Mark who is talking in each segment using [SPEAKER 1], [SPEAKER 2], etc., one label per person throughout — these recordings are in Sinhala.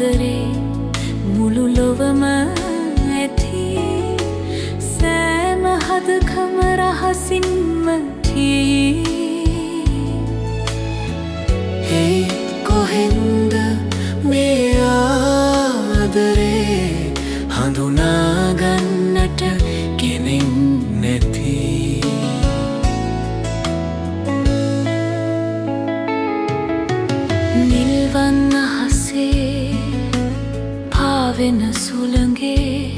[SPEAKER 1] ආදරේ මුළු ලොවම ඇති සෑම හදකම රහසින්ම
[SPEAKER 2] ඒ කොහෙන්ද මේ ආදරේ හඳුනාගන්නට කෙනෙක් නැති
[SPEAKER 1] නිල්වන් අහසේ පාවෙන සුළඟේ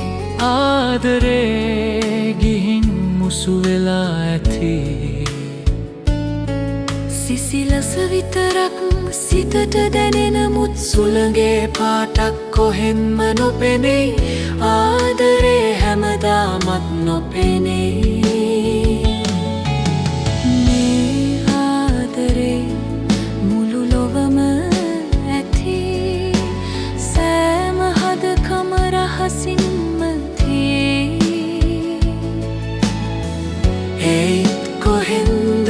[SPEAKER 2] ආදරේ ගිහින් මුසු වෙලා ඇති
[SPEAKER 1] සිසිලස විතරක් සිතට දැනෙන මුත්
[SPEAKER 2] සුළඟේ පාටක් කොහෙන්ම නොපෙනෙයි ආදරේ හැමදාමත් නොපෙනෙයි
[SPEAKER 1] මේ ආදරේ මුළු ලොවම ඇති සෑම හදකම රහසින්ම
[SPEAKER 2] ඒ කොහෙන්ද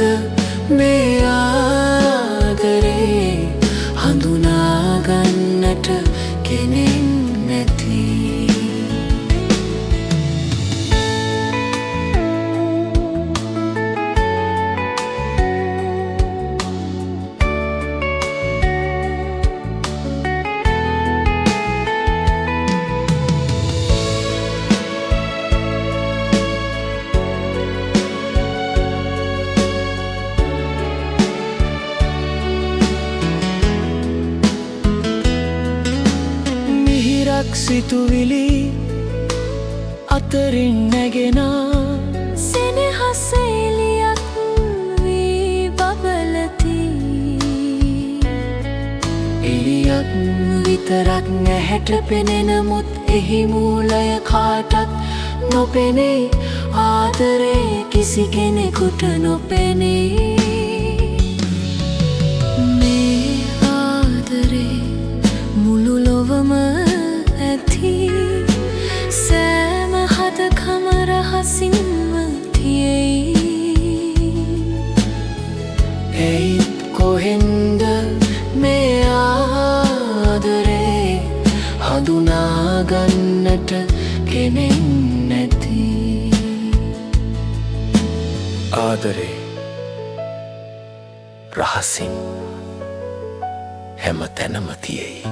[SPEAKER 2] මේ ආදරේ හඳුනාගන්නට කෙනෙක් නැති සිතුවිලි අතරින් නැගෙනා
[SPEAKER 1] සෙනෙහස එළියක් වී බබලති
[SPEAKER 2] එළියක්
[SPEAKER 1] විතරක් නැහැට පෙනෙන මුත් එහි මූලය කාටත් නොපෙනෙයි ආදරේ කිසි කෙනෙකුට නොපෙනෙයි මේ ආදරේ මුළු ලොවම සෑම හදකම රහසින්ම තියෙයි
[SPEAKER 2] ඒ කොහෙන්ද මේ ආදරේ හඳුනාගන්නට කෙනෙක් නැති ආදරේ රහසින් හැම තැනම තියෙයි